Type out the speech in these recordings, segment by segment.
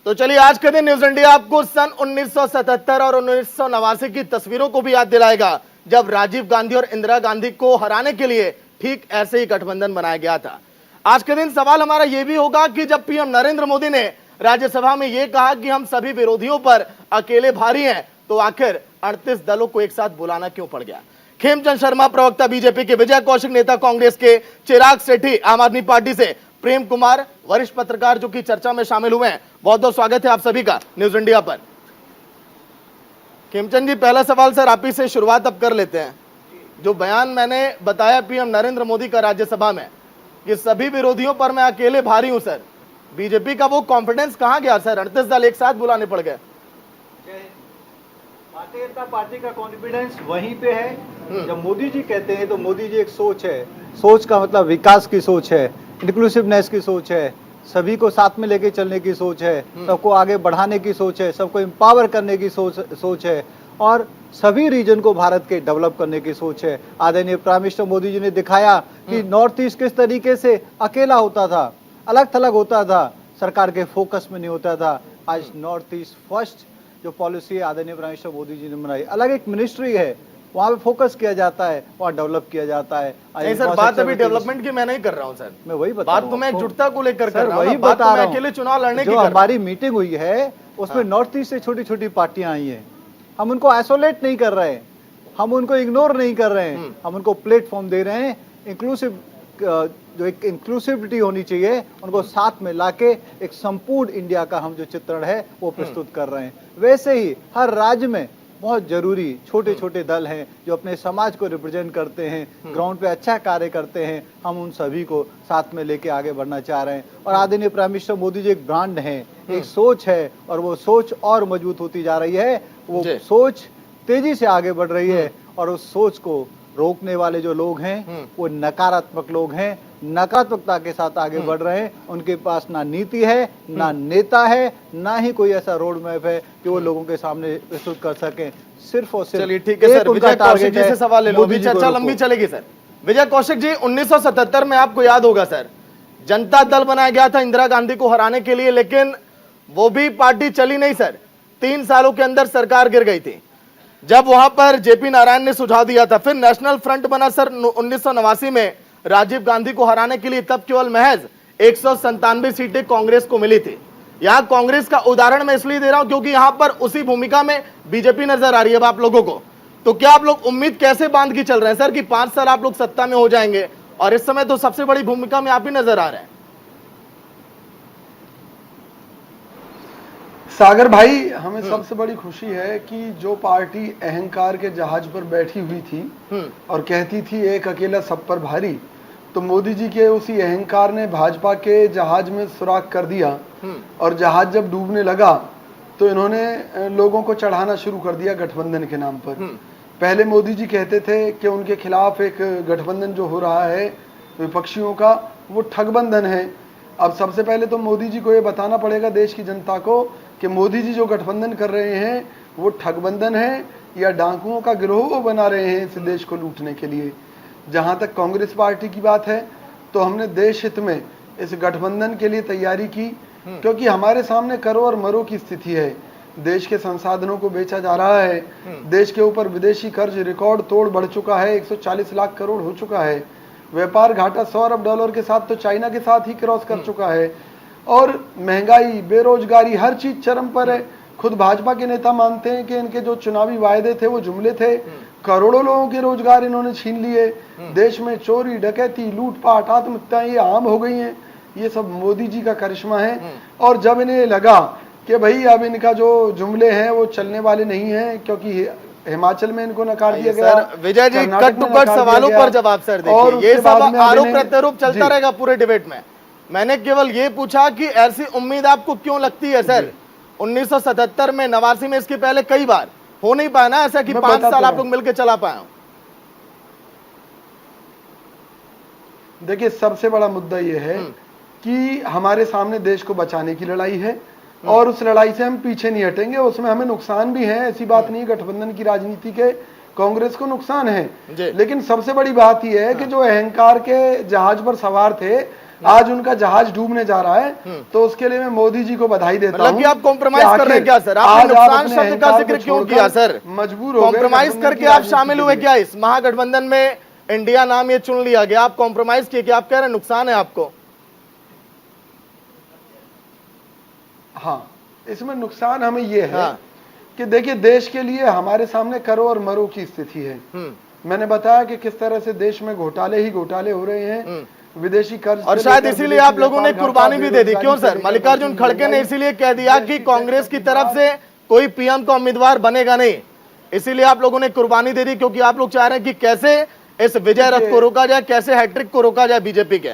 तो चलिए आज के दिन न्यूज इंडिया आपको सन 1977 और 1989 की तस्वीरों को भी याद दिलाएगा, जब राजीव गांधी और इंदिरा गांधी को हराने के लिए ठीक ऐसे ही गठबंधन बनाया गया था। आज के दिन सवाल हमारा यह भी होगा कि जब पीएम नरेंद्र मोदी ने राज्यसभा में यह कहा कि हम सभी विरोधियों पर अकेले भारी हैं, तो आखिर 38 दलों को एक साथ बुलाना क्यों पड़ गया। खेमचंद शर्मा प्रवक्ता बीजेपी के, विजय कौशिक नेता कांग्रेस के, चिराग सेठी आम आदमी पार्टी से, प्रेम कुमार वरिष्ठ पत्रकार जो कि चर्चा में शामिल हुए हैं, बहुत बहुत स्वागत है आप सभी का न्यूज इंडिया पर। खेमचंद जी, पहला सवाल सर आप ही से शुरुआत अब कर लेते हैं। जो बयान मैंने बताया पीएम नरेंद्र मोदी का राज्यसभा में कि सभी विरोधियों पर मैं अकेले भारी हूं, सर बीजेपी का वो कॉन्फिडेंस कहां गया सर? 38 दल एक साथ बुलाने पड़ गए। भारतीय जनता पार्टी का कॉन्फिडेंस वहीं पे है। जब मोदी जी कहते हैं तो मोदी जी एक सोच है, सोच का मतलब विकास की सोच है, इंक्लूसिवनेस की सोच है, सभी को साथ में लेके चलने की सोच है, सबको आगे बढ़ाने की सोच है, सबको एम्पावर करने की सोच है और सभी रीजन को भारत के डेवलप करने की सोच है। आदरणीय प्राइम मिनिस्टर मोदी जी ने दिखाया कि नॉर्थ ईस्ट किस तरीके से अकेला होता था, अलग थलग होता था, सरकार के फोकस में नहीं होता था। आज नॉर्थ ईस्ट फर्स्ट जो पॉलिसी आदरणीय प्राइम मिनिस्टर मोदी जी ने बनाई, अलग एक मिनिस्ट्री है, वहाँ पे फोकस किया जाता है, वहाँ डेवलप किया जाता है। नहीं सर, बात अभी डेवलपमेंट की मैं नहीं कर रहा हूँ सर, मैं वही बता रहा हूँ, बात तो मैं एकजुटता को लेकर कर रहा हूँ, वही बात बता तो मैं रहा हूँ। अकेले चुनाव लड़ने की जो हमारी मीटिंग हुई है उसमें नॉर्थ ईस्ट से छोटी छोटी पार्टियां आई हैं, हम उनको आइसोलेट नहीं कर रहे हैं, हम उनको इग्नोर नहीं कर रहे हैं, हम उनको प्लेटफॉर्म दे रहे हैं। इंक्लूसिव जो एक इंक्लूसिविटी होनी चाहिए उनको साथ में लाके एक संपूर्ण इंडिया का हम जो चित्रण है वो प्रस्तुत कर रहे हैं। वैसे ही हर राज्य में बहुत जरूरी छोटे छोटे दल हैं जो अपने समाज को रिप्रेजेंट करते हैं, ग्राउंड पे अच्छा कार्य करते हैं, हम उन सभी को साथ में लेके आगे बढ़ना चाह रहे हैं। और आदरणीय प्राइम मिनिस्टर मोदी जी एक ब्रांड है, एक सोच है और वो सोच और मजबूत होती जा रही है, वो सोच तेजी से आगे बढ़ रही है और उस सोच को रोकने वाले जो लोग हैं वो नकारात्मक लोग हैं, नकारात्मकता के साथ आगे बढ़ रहे हैं। उनके पास ना नीति है, ना नेता है, ना ही कोई ऐसा रोड मैप है कि वो लोगों के सामने प्रस्तुत कर सके। सिर्फ और सिर्फ चलिए ठीक है सर, विजय कौशिक जी से सवाल ले लो, अभी चर्चा लंबी चलेगी सर। विजय कौशिक जी, 1977 में आपको याद होगा सर, जनता दल बनाया गया था इंदिरा गांधी को हराने के लिए, लेकिन वो भी पार्टी चली नहीं सर, 3 सालों के अंदर सरकार गिर गई थी। जब वहां पर जेपी नारायण ने सुझाव दिया था, फिर नेशनल फ्रंट बना सर 1989 में राजीव गांधी को हराने के लिए, तब केवल महज 197 सीटें कांग्रेस को मिली थी। यहां कांग्रेस का उदाहरण मैं इसलिए दे रहा हूं क्योंकि यहां पर उसी भूमिका में बीजेपी नजर आ रही है अब आप लोगों को। तो क्या आप लोग उम्मीद कैसे बांध के चल रहे हैं सर कि 5 साल आप लोग सत्ता में हो जाएंगे, और इस समय तो सबसे बड़ी भूमिका में आप ही नजर आ रहे हैं। सागर भाई, हमें सबसे बड़ी खुशी है कि जो पार्टी अहंकार के जहाज पर बैठी हुई थी और कहती थी एक अकेला सब पर भारी, तो मोदी जी के उसी अहंकार ने भाजपा के जहाज में सुराख कर दिया और जहाज जब डूबने लगा तो इन्होंने लोगों को चढ़ाना शुरू कर दिया गठबंधन के नाम पर। पहले मोदी जी कहते थे कि उनके खिलाफ एक गठबंधन जो हो रहा है विपक्षियों का, वो ठगबंधन है। अब सबसे पहले तो मोदी जी को ये बताना पड़ेगा देश की जनता को कि मोदी जी जो गठबंधन कर रहे हैं वो ठगबंधन है या डाकुओं का गिरोह बना रहे हैं इस देश को लूटने के लिए। जहां तक कांग्रेस पार्टी की बात है तो हमने देश हित में इस गठबंधन के लिए तैयारी की, क्योंकि हमारे सामने करो और मरो की स्थिति है। देश के संसाधनों को बेचा जा रहा है, देश के ऊपर विदेशी कर्ज रिकॉर्ड तोड़ बढ़ चुका है, 140 लाख करोड़ हो चुका है। व्यापार घाटा $100 अरब के साथ तो चाइना के साथ ही क्रॉस कर चुका है और महंगाई, बेरोजगारी, हर चीज चरम पर है। खुद भाजपा के नेता मानते हैं कि इनके जो चुनावी वायदे थे वो जुमले थे। करोड़ों लोगों के रोजगार इन्होंने छीन लिए। देश में चोरी, डकैती, लूटपाट, आत्महत्याएं ये आम हो गई हैं। ये सब मोदी जी का करिश्मा है। और जब इन्हें लगा कि भाई अब इनका जो जुमले हैं वो चलने वाले नहीं हैं, क्योंकि हिमाचल में इनको नकार दिया गया, Vijay ji cut to cut सवालों पर जवाब सर देखिए, ये सब आरोप प्रत्यारोप चलता रहेगा पूरे डिबेट में। मैंने केवल ये पूछा कि ऐसी उम्मीद आपको क्यों लगती है सर? 1977 में, 89 में, इसके पहले कई बार हो नहीं पाया ना ऐसा कि 5 साल आप लोग मिलकर चला पाए। देखिए, सबसे बड़ा मुद्दा यह है कि हमारे सामने देश को बचाने की लड़ाई है और उस लड़ाई से हम पीछे नहीं हटेंगे। उसमें हमें नुकसान भी है, ऐसी बात नहीं, गठबंधन की राजनीति के कांग्रेस को नुकसान है, लेकिन सबसे बड़ी बात यह है कि जो अहंकार के जहाज पर सवार थे आज उनका जहाज डूबने जा रहा है, तो उसके लिए मैं मोदी जी को बधाई देता हूं। मतलब कि आप कॉम्प्रोमाइज कर रहे हैं क्या सर? आपने नुकसान शब्द का जिक्र क्यों किया सर? मजबूर हो गए, कॉम्प्रोमाइज करके आप शामिल हुए क्या इस महागठबंधन में? इंडिया नाम ये चुन लिया गया, आप कॉम्प्रोमाइज किए कि आप कह रहे हैं नुकसान है आपको? हाँ, इसमें नुकसान हमें ये है कि देखिए, देश के लिए हमारे सामने करो और मरो की स्थिति है। मैंने बताया कि किस तरह से देश में घोटाले ही घोटाले हो रहे हैं, विदेशी कर्ज, और शायद इसीलिए आप लोगों ने कुर्बानी भी दे दी। क्यों सर? मल्लिकार्जुन खड़गे ने इसीलिए कह दिया कि कांग्रेस की तरफ से कोई पीएम का उम्मीदवार बनेगा नहीं, इसीलिए आप लोगों ने कुर्बानी दे दी, क्योंकि आप लोग चाह रहे हैं कि कैसे इस विजय रथ को रोका जाए, कैसे हैट्रिक को रोका जाए बीजेपी के।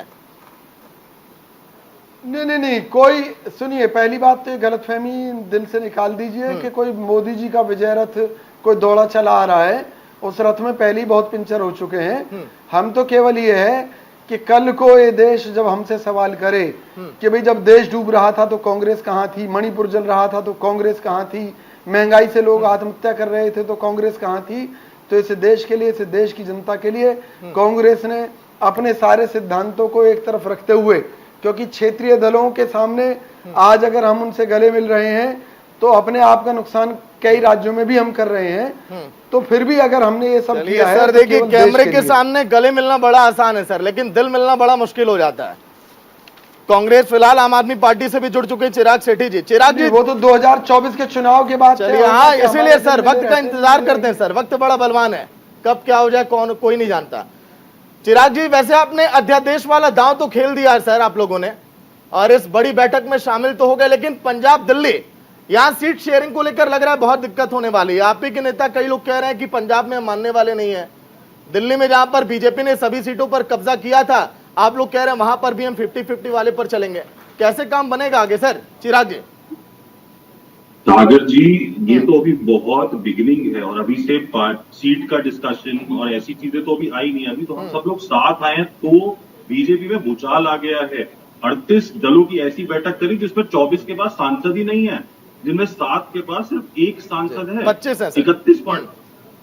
नहीं, कोई, सुनिए, पहली बात तो गलतफहमी दिल से निकाल दीजिए कि कोई मोदी जी का विजय रथ कोई दौड़ा चला आ रहा है। उस रथ में पहले ही बहुत पिंचर हो चुके हैं। हम तो केवल ये है कि कल को ये देश जब हमसे सवाल करे कि भाई जब देश डूब रहा था तो कांग्रेस कहां थी, मणिपुर जल रहा था तो कांग्रेस कहां थी, महंगाई से लोग आत्महत्या कर रहे थे तो कांग्रेस कहां थी, तो इस देश के लिए, इस देश की जनता के लिए कांग्रेस ने अपने सारे सिद्धांतों को एक तरफ रखते हुए, क्योंकि क्षेत्रीय दलों के सामने आज अगर हम उनसे गले मिल रहे हैं तो अपने आप का नुकसान कई राज्यों में भी हम कर रहे हैं, तो फिर भी अगर हमने ये सब किया है, सर देखिए, कैमरे के सामने गले मिलना बड़ा आसान है सर, लेकिन दिल मिलना बड़ा मुश्किल हो जाता है। कांग्रेस फिलहाल आम आदमी पार्टी से भी जुड़ चुके हैं चिराग शेट्टी जी। चिराग जी, वो तो 2024 के चुनाव के बाद, चलिए, हाँ, इसीलिए सर वक्त का इंतजार करते हैं सर, वक्त बड़ा बलवान है, कब क्या हो जाए कोई नहीं जानता। चिराग जी, वैसे आपने अध्यादेश वाला दांव तो खेल दिया है सर आप लोगों ने, और इस बड़ी बैठक में शामिल तो हो गए, लेकिन पंजाब दिल्ली यहां सीट शेयरिंग को लेकर लग रहा है बहुत दिक्कत होने वाली है। आप ही के नेता कई लोग कह रहे हैं कि पंजाब में मानने वाले नहीं है, दिल्ली में जहां पर बीजेपी ने सभी सीटों पर कब्जा किया था, आप लोग कह रहे हैं वहां पर भी हम 50-50 वाले पर चलेंगे। कैसे काम बनेगा आगे सर? चिराग जी। सागर जी, ये तो अभी बहुत बिगिनिंग है और अभी से सीट का डिस्कशन और ऐसी चीजें तो अभी आई नहीं। अभी तो हम सब लोग साथ आए हैं तो बीजेपी में भूचाल आ गया है। 38 दलों की ऐसी बैठक करी जिसमें 24 के पास सांसद ही नहीं है, जिनमें 7 के पास सिर्फ एक सांसद है।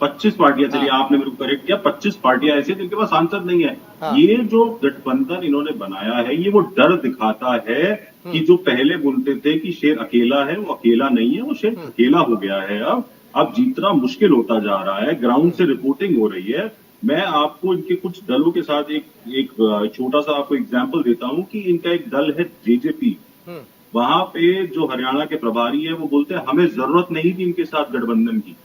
31 पार्टियां, चलिए आपने मेरे को करेक्ट किया, 25 पार्टियां ऐसी जिनके पास सांसद नहीं है। ये जो गठबंधन इन्होंने बनाया है, ये वो डर दिखाता है कि जो पहले बोलते थे कि शेर अकेला है, वो अकेला नहीं है, वो शेर अकेला हो गया है। अब जीतना मुश्किल होता जा रहा है, ग्राउंड से रिपोर्टिंग हो रही है। मैं आपको इनके कुछ दलों के साथ एक छोटा सा आपको एग्जाम्पल देता हूं कि इनका एक दल है जेजेपी। वहां पे जो हरियाणा के प्रभारी है वो बोलते हैं हमें जरूरत नहीं थी इनके साथ गठबंधन की।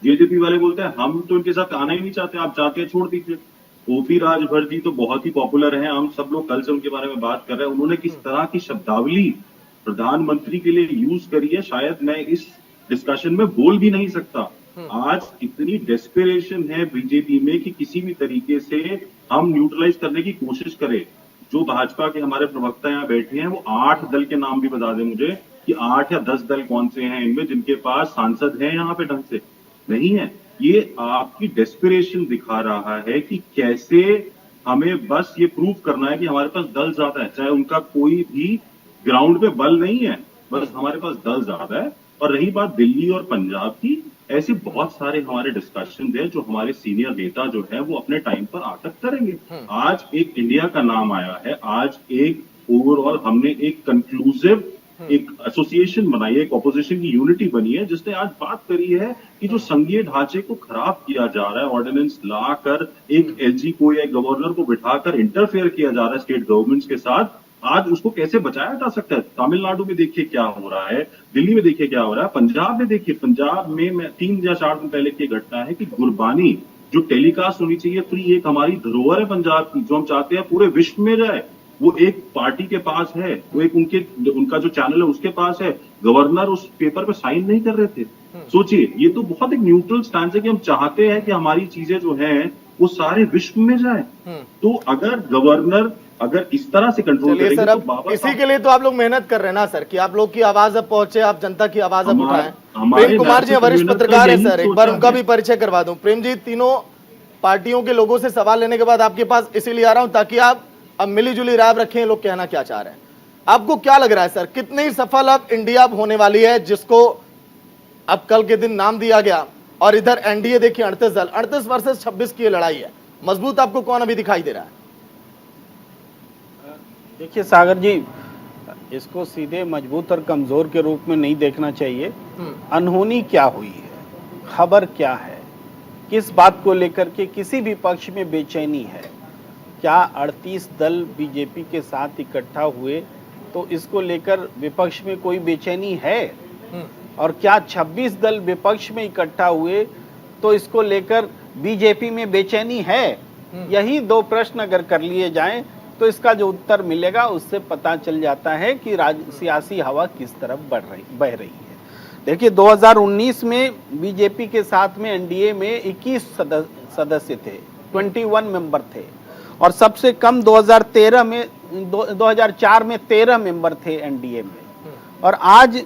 जेजेपी वाले बोलते हैं हम तो इनके साथ आना ही नहीं चाहते, आप चाहते हैं छोड़ दीजिए। ओपी राजभर जी तो बहुत ही पॉपुलर हैं, हम सब लोग कल से उनके बारे में बात कर रहे हैं। उन्होंने किस तरह की शब्दावली प्रधानमंत्री के लिए यूज करी है, शायद मैं इस डिस्कशन में बोल भी नहीं सकता। आज इतनी डेस्परेशन है बीजेपी में कि किसी भी तरीके से हम न्यूट्रलाइज करने की कोशिश करें। जो भाजपा के हमारे प्रवक्ता यहाँ बैठे हैं वो 8 दल के नाम भी बता दें मुझे कि 8 या 10 दल कौन से हैं इनमें जिनके पास सांसद हैं यहाँ पे ढंग से नहीं है। ये आपकी डेस्परेशन दिखा रहा है कि कैसे हमें बस ये प्रूव करना है कि हमारे पास दल ज्यादा है, चाहे उनका कोई भी ग्राउंड पे बल नहीं है, बस हमारे पास दल ज्यादा है। और रही बात दिल्ली और पंजाब की, ऐसे बहुत सारे हमारे डिस्कशन है जो हमारे सीनियर नेता जो है वो अपने टाइम पर आटक करेंगे। आज एक इंडिया का नाम आया है, आज एक ओवरऑल हमने एक कंक्लूसिव एक एसोसिएशन बनाई है, एक ऑपोजिशन की यूनिटी बनी है, जिसने आज बात करी है कि जो संघीय ढांचे को खराब किया जा रहा है, ऑर्डिनेंस लाकर एक एलजी को या गवर्नर को बिठाकर इंटरफेयर किया जा रहा है स्टेट गवर्नमेंट्स के साथ, आज उसको कैसे बचाया जा सकता है। तमिलनाडु में देखिए क्या हो रहा है, दिल्ली में देखिए क्या हो रहा है, पंजाब में देखिए, पंजाब में 3 या 4 दिन पहले की घटना है कि गुरबानी जो टेलीकास्ट होनी चाहिए फ्री, एक हमारी धरोहर है पंजाब की जो हम चाहते हैं पूरे विश्व में जाए, वो एक पार्टी के पास है, वो एक उनका जो चैनल है उसके पास है। गवर्नर उस पेपर पे साइन नहीं कर रहे थे। सोचिए, ये तो बहुत एक न्यूट्रल स्टैंड है कि हम चाहते हैं कि हमारी चीजें जो हैं वो सारे विश्व में जाए। तो अगर गवर्नर अगर इस तरह से कंट्रोल करेंगे सर, तो इसी के लिए तो आप लोग मेहनत कर रहे हैं ना सर, कि आप लोग की आवाज अब पहुंचे, आप जनता की आवाज अब उठाएं। प्रेम कुमार जी वरिष्ठ पत्रकार है सर, एक बार उनका भी परिचय करवा दूं। प्रेम जी, तीनों पार्टियों के लोगों से सवाल लेने के बाद आपके पास इसीलिए आ रहा हूं ताकि आप अब मिली जुली राय रखें लोग कहना क्या चाह रहे हैं। आपको क्या लग रहा है सर, कितनी सफल अब इंडिया होने वाली है जिसको अब कल के दिन नाम दिया गया, और इधर एनडीए देखिए 38 दल, 38 वर्सेस 26 की लड़ाई है, मजबूत आपको कौन अभी दिखाई दे रहा है? देखिए सागर जी, इसको सीधे मजबूत और कमजोर के रूप में नहीं देखना चाहिए। अनहोनी क्या हुई है, खबर क्या है, किस बात को लेकर के किसी भी पक्ष में बेचैनी है? क्या 38 दल बीजेपी के साथ इकट्ठा हुए तो इसको लेकर विपक्ष में कोई बेचैनी है? और क्या 26 दल विपक्ष में इकट्ठा हुए तो इसको लेकर बीजेपी में बेचैनी है? यही दो प्रश्न अगर कर लिए जाएं तो इसका जो उत्तर मिलेगा उससे पता चल जाता है कि सियासी हवा किस तरफ बह रही है। देखिए 2019 में बीजेपी के साथ में एनडीए में 21 सदस्य थे, 21 मेंबर थे, और सबसे कम 2004 में 13 मेंबर थे एनडीए में, और आज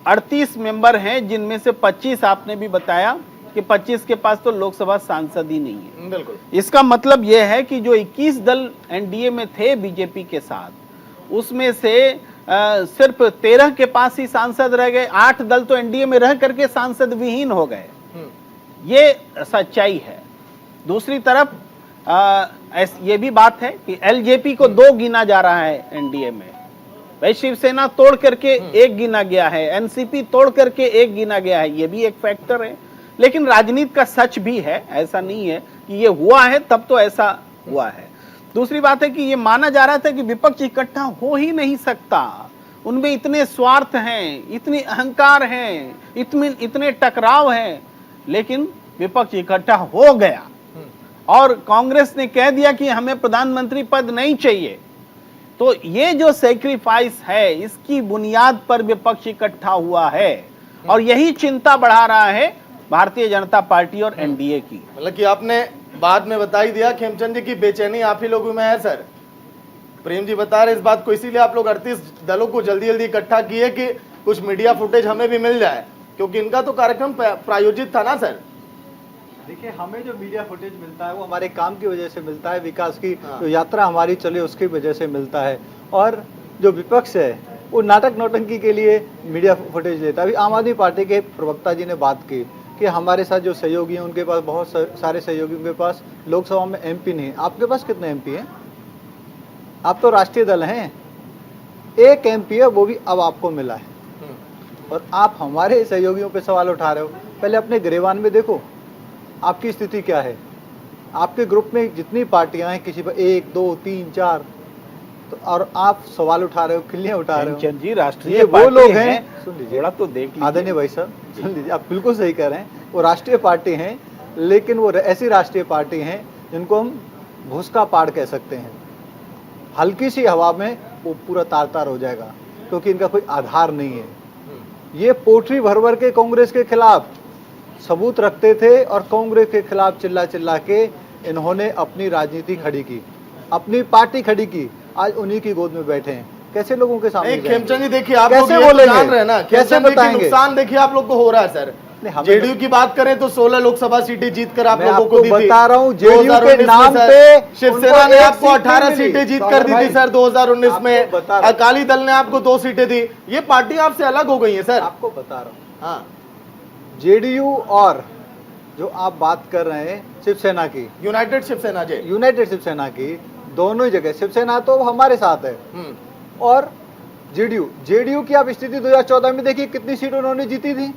38 मेंबर हैं, जिनमें से 25 आपने भी बताया कि 25 के पास तो लोकसभा सांसद ही नहीं है। बिल्कुल। इसका मतलब यह है कि जो 21 दल एनडीए में थे बीजेपी के साथ, उसमें से सिर्फ 13 के पास ही सांसद रह गए, 8 दल तो एनडीए में रह करके सांसद विहीन हो गए। ये सच्चाई है। दूसरी तरफ ये भी बात है कि एलजेपी को 2 गिना जा रहा है एनडीए में। भाई शिवसेना तोड़ करके 1 गिना गया है, एनसीपी तोड़ करके 1 गिना गया है, ये भी एक फैक्टर है। लेकिन राजनीति का सच भी है, ऐसा नहीं है कि ये हुआ है तब तो ऐसा हुआ है। दूसरी बात है कि ये माना जा रहा था कि विपक्ष इकट्ठा हो ही नहीं सकता, उनमें इतने स्वार्थ हैं, इतनी अहंकार हैं, इतने टकराव हैं, लेकिन विपक्ष इकट्ठा हो गया और कांग्रेस ने कह दिया कि हमें प्रधानमंत्री पद नहीं चाहिए। तो ये जो सैक्रिफाइस है, इसकी बुनियाद पर विपक्ष इकट्ठा हुआ है, और यही चिंता बढ़ा रहा है भारतीय जनता पार्टी और एनडीए की। मतलब कि आपने बाद में बता ही दिया खेमचंद जी की बेचैनी आप ही लोगों में है सर। प्रेम जी बता रहे इस बात को, इसीलिए आप लोग 38 दलों को जल्दी जल्दी इकट्ठा किए कि कुछ मीडिया फुटेज हमें भी मिल जाए, क्योंकि इनका तो कार्यक्रम प्रायोजित था ना सर। देखिए, हमें जो मीडिया फुटेज मिलता है वो हमारे काम की वजह से मिलता है, विकास की जो यात्रा हमारी चले उसकी वजह से मिलता है। और जो विपक्ष है वो नाटक नौटंकी के लिए मीडिया फुटेज लेता है। अभी आम आदमी पार्टी के प्रवक्ता जी ने बात की कि हमारे साथ जो सहयोगी हैं उनके पास बहुत सारे सहयोगियों के पास लोकसभा में एमपी नहीं है। आपके पास कितने एमपी हैं? आप तो राष्ट्रीय दल हैं, 1 एमपी है, वो भी अब आपको मिला है, और आप हमारे सहयोगियों पे सवाल उठा रहे हो। पहले अपने गिरेबान में देखो आपकी स्थिति क्या है। आपके ग्रुप में जितनी पार्टियां हैं, किसी पर 1, 2, 3, 4, तो और आप सवाल उठा रहे हो, खिल्लियां उठा रहे हो। जी राष्ट्रीय वो लोग हैं, सुन लीजिए, थोड़ा तो देख लीजिए आदरणीय भाई साहब, सुन लीजिए, आप बिल्कुल सही कह रहे हैं। वो राष्ट्रीय पार्टी हैं, लेकिन वो ऐसी राष्ट्रीय पार्टी हैं जिनको हम भूस का पाड़ कह सकते हैं। हल्की सी हवा में वो पूरा तार तार हो जाएगा, क्योंकि इनका कोई आधार नहीं है। ये पोटरी भर भर के कांग्रेस के खिलाफ सबूत रखते थे, और कांग्रेस के खिलाफ चिल्ला चिल्ला के इन्होंने अपनी राजनीति खड़ी की, अपनी पार्टी खड़ी की। आज उन्हीं की गोद में बैठे हैं। कैसे लोगों के सामने खेमचंद जी देखिए, आप लोग कैसे ये तो बोलेंगे? जान रहे हैं ना, कैसे बताएंगे? नुकसान देखिए आप लोग को हो रहा है सर। जेडीयू की बात करें तो 16 लोकसभा सीटें जीत कर आप लोगों को दी थी। बता रहा हूँ, जेडीयू के नाम पे शिवसेना ने आपको 18 सीटें जीत कर दी थी सर 2019 में। अकाली दल ने आपको 2 सीटें दी। ये पार्टी आपसे अलग हो गई है सर। आपको बता रहा हूँ, हाँ, जेडीयू और जो आप बात कर रहे हैं शिवसेना की, यूनाइटेड शिवसेना जी, यूनाइटेड शिवसेना की, दोनों जगह शिवसेना तो हमारे साथ है, और जेडीयू की आप स्थिति 2014 में देखिए कितनी सीट उन्होंने जीती थी।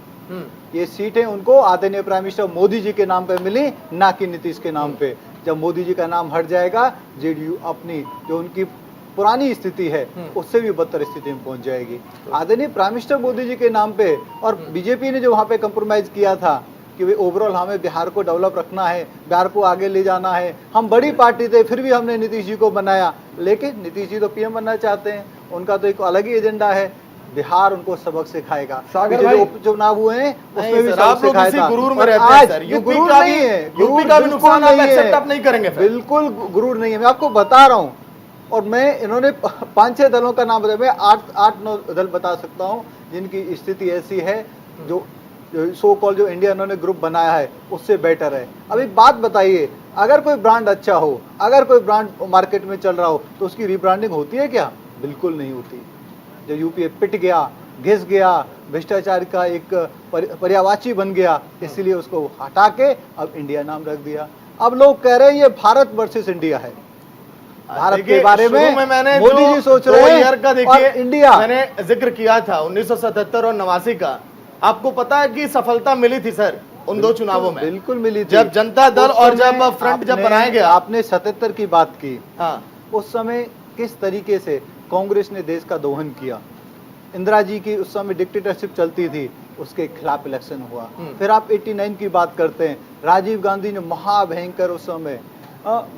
ये सीटें उनको आदरणीय प्राइम मिनिस्टर मोदी जी के नाम पे मिली, ना कि नीतीश के नाम पे। जब मोदी जी का नाम हट जाएगा, जेडीयू अपनी जो उनकी पुरानी स्थिति है उससे भी बदतर स्थिति में पहुंच जाएगी। आदरणीय प्राइम मिनिस्टर मोदी जी के नाम पे, और बीजेपी ने जो वहां पे कंप्रोमाइज किया था कि वे ओवरऑल हमें बिहार को डेवलप रखना है, बिहार को आगे ले जाना है। हम बड़ी पार्टी थे, फिर भी हमने नीतीश जी को बनाया, लेकिन नीतीश जी तो पीएम बनना चाहते हैं, उनका तो एक अलग ही एजेंडा है। बिहार उनको सबक सिखाएगा। सागर भाई, उपचुनाव हुए हैं उसमें भी सबक आप लोग सिखाएगा। इसी गुरूर में और रहते हैं आज सर। ये गुरूर नहीं है, यूपी का भी नुकसान आप एक्सेप्ट आप नहीं करेंगे फिर। बिल्कुल गुरूर नहीं है, मैं आपको बता रहा हूँ। और मैं इन्होंने 5-6 दलों का नाम बताया, मैं 8-9 दल बता सकता हूँ जिनकी स्थिति ऐसी है, जो सो कॉल जो इंडिया इन्होंने ग्रुप बनाया है उससे बेटर है। अब एक बात बताइए, अगर कोई ब्रांड अच्छा हो, अगर कोई ब्रांड मार्केट में चल रहा हो, तो उसकी रिब्रांडिंग होती है क्या? बिल्कुल नहीं होती। जो यूपीए पिट गया, घिस गया, भ्रष्टाचार का एक पर्यायवाची बन गया, इसीलिए उसको हटा के अब इंडिया नाम रख दिया। अब लोग कह रहे हैं ये भारत वर्सेस इंडिया है। भारत देखिए, के बारे शुरू में मैंने मोदी जो जी सोच 2 रहे ईयर का हैं देखिए और इंडिया मैंने जिक्र किया था 1977 और 89 का। आपको पता है कि सफलता मिली थी सर उन 2 चुनावों में, बिल्कुल मिली थी। जब जनता दल उस और समय जब फ्रंट जब आपने- बनाया गया। आपने 77 की बात की, हाँ उस समय किस तरीके से कांग्रेस ने देश का दोहन किया। इंदिरा जी की उस समय डिक्टेटरशिप चलती थी, उसके खिलाफ इलेक्शन हुआ। फिर आप 89 की बात करते हैं, राजीव गांधी ने महाभयंकर उस समय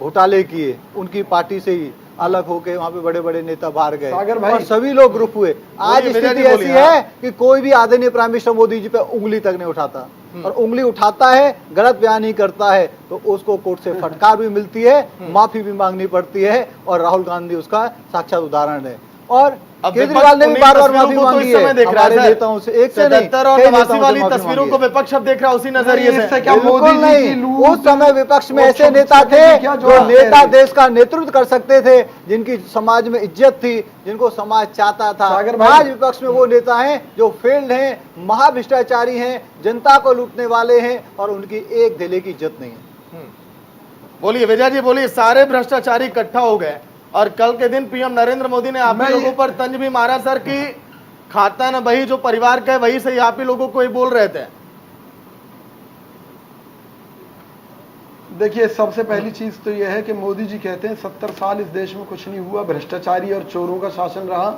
घोटाले किए, उनकी पार्टी से ही अलग होके वहां पे बड़े बड़े नेता बाहर गए सागर भाई, और सभी लोग ग्रुप हुए। आज बोलिए, स्थिति विजय जी ऐसी बोलिए, है कि कोई भी आदरणीय प्राइम मिनिस्टर मोदी जी पे उंगली तक नहीं उठाता, और उंगली उठाता है, गलत बयान ही करता है तो उसको कोर्ट से फटकार भी मिलती है, माफी भी मांगनी पड़ती है, और राहुल गांधी उसका साक्षात उदाहरण है। और अब केजरीवाल ने भी बार बार माफी तस्वीरों को तो मांगी इस समय है देख रहा हमारे है नेताओं से, एक से नहीं 77 और कई 89 नेताओं से वाली माफी तस्वीरों मांगी को है। विपक्ष अब देख रहा है उसी नजरिए नहीं, से। इससे क्या बिल्कुल मोदी जी नहीं, की लूट, उस समय विपक्ष में वो ऐसे छोटे नेता छोटे थे क्या जो जवाब दे नेता रहे? देश का नेतृत्व कर सकते थे, जिनकी समाज में इज्जत थी, जिनको समाज चाहता था। सागर भाई, आज विपक्ष में वो नेता हैं जो फेल्ड हैं, महाभ्रष्टाचारी हैं, जनता को लूटने वाले हैं, और उनकी एक ढेले की इज्जत नहीं है। बोलिए विजय जी बोलिए। सारे भ्रष्टाचारी इकट्ठा हो गए और कल के दिन पीएम नरेंद्र मोदी ने आप ही लोगों पर तंज भी मारा सर कि खाता न वही जो परिवार का है वही सही, आप ही लोगों को ही बोल रहे थे। देखिए, सबसे पहली चीज तो यह है कि मोदी जी कहते हैं 70 साल इस देश में कुछ नहीं हुआ, भ्रष्टाचारी और चोरों का शासन रहा,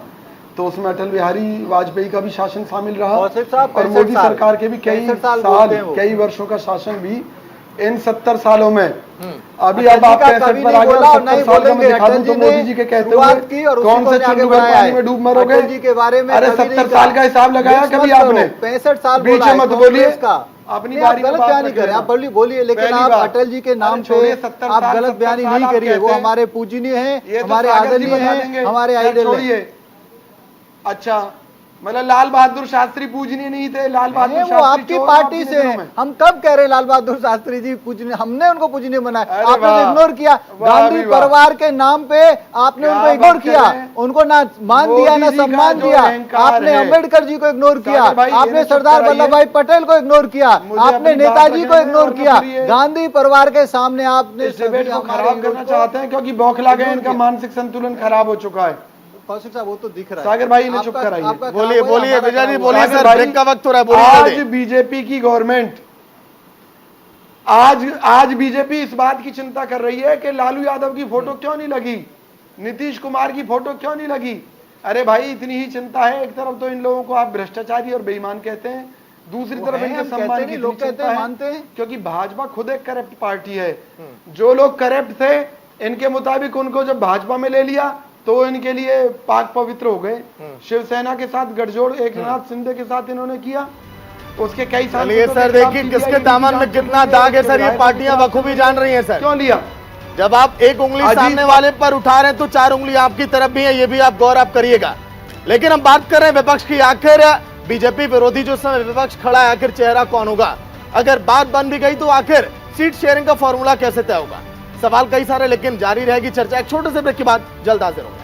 तो उसमें अटल बिहारी वाजपेयी का भी शासन शामिल रहा, कौशिक साहब, और 65 मोदी साल, सरकार के भी कई 65 साल साल बोलते हैं वो। कई वर्षों का शासन भी इन 70 सालों में। अभी अटल अब जी आप का 65 कभी पर नहीं आ गए, बोला और 70 नहीं साल का मैं बोलेंगे। दिखा दूं अटल तो जी मोदी ने जी के कहते शुरुआत हुए की और उसी कौन को से आगे चुल्लू बढ़ाया पानी है। में डूब मरोगे। अटल जी के बारे में अरे कभी नहीं 70 कहा। साल का हिसाब लगाया बीच कभी मत करो, आपने? 65 साल बीच बोला है में मत कांग्रेस बोलिए, का। अपनी नहीं, आप बारी में गलत बात बयान नहीं रख करें, लेना। आप बोलिए, लेकिन पहली आप बात, अटल जी के नाम अरे छोड़िए, पे 70 आप साल, गलत बयानी 70 नहीं साल करिए। आप वो कहते हैं। हमारे पूजनीय हैं, ये तो हमारे सागर जी आदरणीय बता हैं, देंगे। हमारे खैर, आइडल हैं। छोड़िए। अच्छा, मतलब लाल बहादुर शास्त्री पूजनीय नहीं थे? लाल बहादुर नहीं, वो शास्त्री आपकी चोर पार्टी आपकी से नजरों हैं। में? हम कब कह रहे हैं लाल बहादुर शास्त्री जी पूजनीय? हमने उनको पूजनीय बनाया, अरे आपने वाह, इग्नोर किया। वाह गांधी भी वाह। परिवार के नाम पे आपने क्या उनको इग्नोर बात किया, कर रहे हैं? उनको ना मान मोदी दिया ना जी का सम्मान जो दिया। अहंकार आपने है। अम्बेडकर जी को इग्नोर किया, सागर भाई, आपने ये चुप सरदार कराइए। वल्लभ भाई पटेल को इग्नोर किया, मुझे आपने अपनी बात नेताजी को रखने इग्नोर दें, किया। और फिर ये गांधी परिवार के सामने आपने इस डिबेट को हमारे खराब करना विरोध को- चाहते हैं क्योंकि बौखला गए, इग्नोर इनका किया। मानसिक संतुलन खराब हो चुका है। कौशिक साहब, वो तो दिख रहा है। सागर भाई, इन्हें चुप आपका- कराइए। आपका बोलिए खराब हुआ, बोलिए हमारा विजय जी खराब हुआ। बोलिए सागर सर, भाई, ब्रेक का वक्त हो रहा है, आज बोलिए जल्दी। बीजेपी की गवर्नमेंट आज बीजेपी इस बात की चिंता कर रही है कि लालू यादव की फोटो क्यों नहीं लगी, नीतीश कुमार की फोटो क्यों नहीं लगी। अरे भाई, इतनी ही चिंता है। एक तरफ तो इन लोगों को आप भ्रष्टाचारी और बेईमान कहते हैं, दूसरी वो तरफ हैं, इनके हम कहते सम्मान नहीं, की लोग इतनी कहते चिंता हैं, है, मानते हैं। क्योंकि भाजपा खुद एक करप्ट पार्टी है। जो लोग करप्ट थे, इनके मुताबिक उनको जब भाजपा में ले लिया तो इनके लिए पाक पवित्र हो गए। शिवसेना के साथ गठजोड़ एकनाथ शिंदे के साथ इन्होंने किया, उसके कई साल चलिए सर, देखिए किसके दामन में कितना दाग है सर, ये पार्टियां बखूबी जान रही हैं सर। क्यों लिया? जब आप एक उंगली अजीत सामने वाले पर उठा रहे हैं तो 4 उंगली आपकी तरफ भी है, ये भी आप गौर आप करिएगा। लेकिन हम बात कर रहे हैं विपक्ष की। आखिर बीजेपी विरोधी जो समय विपक्ष खड़ा है, आखिर चेहरा कौन होगा? अगर बात बन भी गई तो आखिर सीट शेयरिंग का फॉर्मूला कैसे तय होगा? सवाल कई सारे, लेकिन जारी रहेगी चर्चा। एक छोटे से ब्रेक के बाद जल्द हाजिर होगा।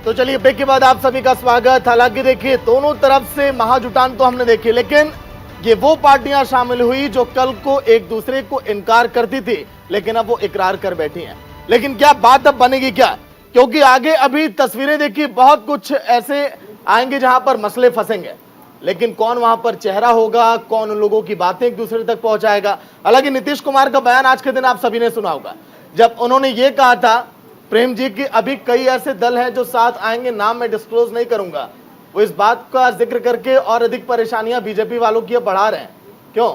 तो चलिए, ब्रेक के बाद आप सभी का स्वागत। हालांकि देखिए, दोनों तरफ से महाजुटान तो हमने देखी, लेकिन ये वो पार्टियां शामिल हुई जो कल को एक दूसरे को इनकार करती थी, लेकिन अब वो इकरार कर बैठी हैं। लेकिन क्या बात अब बनेगी क्या? क्योंकि आगे अभी तस्वीरें देखिए, बहुत कुछ ऐसे आएंगे जहां पर मसले फंसेंगे, लेकिन कौन वहां पर चेहरा होगा, कौन उन लोगों की बातें एक दूसरे तक पहुंचाएगा? हालांकि नीतीश कुमार का बयान आज के दिन आप सभी ने सुना होगा, जब उन्होंने ये कहा था प्रेम जी की अभी कई ऐसे दल हैं जो साथ आएंगे, नाम मैं डिस्क्लोज नहीं करूंगा। वो इस बात का जिक्र करके और अधिक परेशानियां बीजेपी वालों की बढ़ा रहे हैं। क्यों?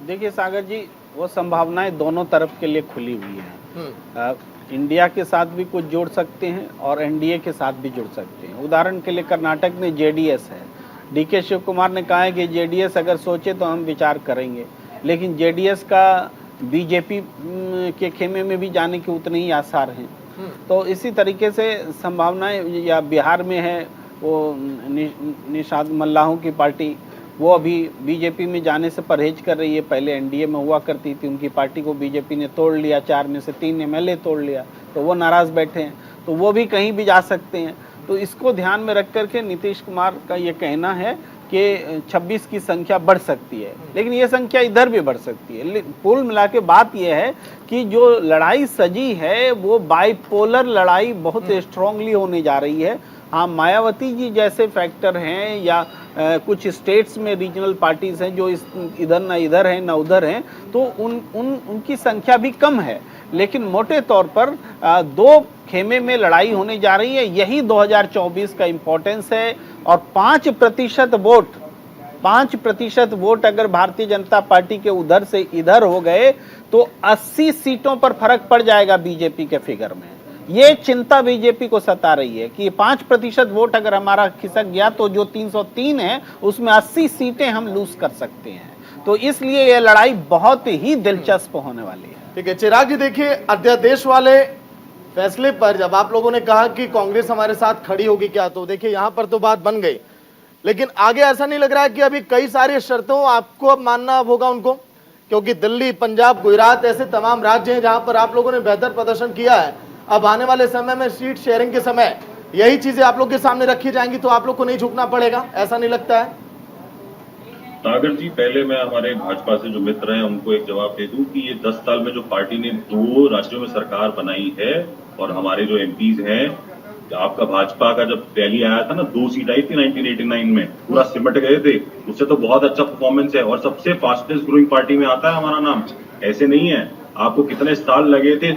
देखिए सागर जी, वो संभावनाएं दोनों तरफ के लिए खुली हुई हैं। इंडिया के साथ भी कुछ जोड़ सकते हैं और एनडीए के साथ भी जुड़ सकते हैं। उदाहरण के लिए कर्नाटक में जेडीएस है। डीके शिव कुमार ने कहा है कि जेडीएस अगर सोचे तो हम विचार करेंगे, लेकिन जेडीएस का बीजेपी के खेमे में भी जाने के उतने ही आसार हैं। तो इसी तरीके से संभावनाएं, या बिहार में है वो निषाद मल्लाहों की पार्टी, वो अभी बीजेपी में जाने से परहेज कर रही है। पहले एनडीए में हुआ करती थी, उनकी पार्टी को बीजेपी ने तोड़ लिया, 4 में से 3 एमएलए तोड़ लिया, तो वो नाराज बैठे हैं, तो वो भी कहीं भी जा सकते हैं। तो इसको ध्यान में रख करके नीतीश कुमार का ये कहना है कि 26 की संख्या बढ़ सकती है, लेकिन ये संख्या इधर भी बढ़ सकती है। कुल मिला के बात ये है कि जो लड़ाई सजी है वो बाइपोलर लड़ाई बहुत स्ट्रांगली होने जा रही है। हाँ, मायावती जी जैसे फैक्टर हैं या कुछ स्टेट्स में रीजनल पार्टीज हैं जो इधर ना इधर हैं ना उधर हैं, तो उनकी संख्या भी कम है, लेकिन मोटे तौर पर दो खेमे में लड़ाई होने जा रही है। यही 2024 का इम्पोर्टेंस है। और 5% वोट अगर भारतीय जनता पार्टी के उधर से इधर हो गए तो 80 सीटों पर फर्क पड़ जाएगा बीजेपी के फिगर में। ये चिंता बीजेपी को सता रही है कि 5% वोट अगर हमारा खिसक गया तो जो 303 है उसमें 80 सीटें हम लूज कर सकते हैं। तो इसलिए यह लड़ाई बहुत ही दिलचस्प होने वाली है। ठीक है चिराग जी, देखिए अध्यादेश वाले फैसले पर जब आप लोगों ने कहा कि कांग्रेस हमारे साथ खड़ी होगी क्या, तो देखिए यहां पर तो बात बन गई, लेकिन आगे ऐसा नहीं लग रहा है कि अभी कई सारी शर्तों आपको अब मानना होगा उनको, क्योंकि दिल्ली, पंजाब, गुजरात ऐसे तमाम राज्य हैं जहां पर आप लोगों ने बेहतर प्रदर्शन किया है। अब आने वाले समय में सीट शेयरिंग के समय यही चीजें आप लोग के सामने रखी जाएंगी, तो आप लोग को नहीं झुकना पड़ेगा, ऐसा नहीं लगता है? सागर जी, पहले मैं हमारे भाजपा से जो मित्र हैं उनको एक जवाब दे दूं कि ये 10 साल में जो पार्टी ने 2 राज्यों में सरकार बनाई है और हमारे जो एमपीज हैं, आपका भाजपा का जब रैली आया था ना, 2 सीट आई थी 1989 में, पूरा सिमट गए थे, उससे तो बहुत अच्छा परफॉर्मेंस है और सबसे फास्टेस्ट ग्रोइंग पार्टी में आता है हमारा नाम। ऐसे नहीं है, आपको कितने साल लगे थे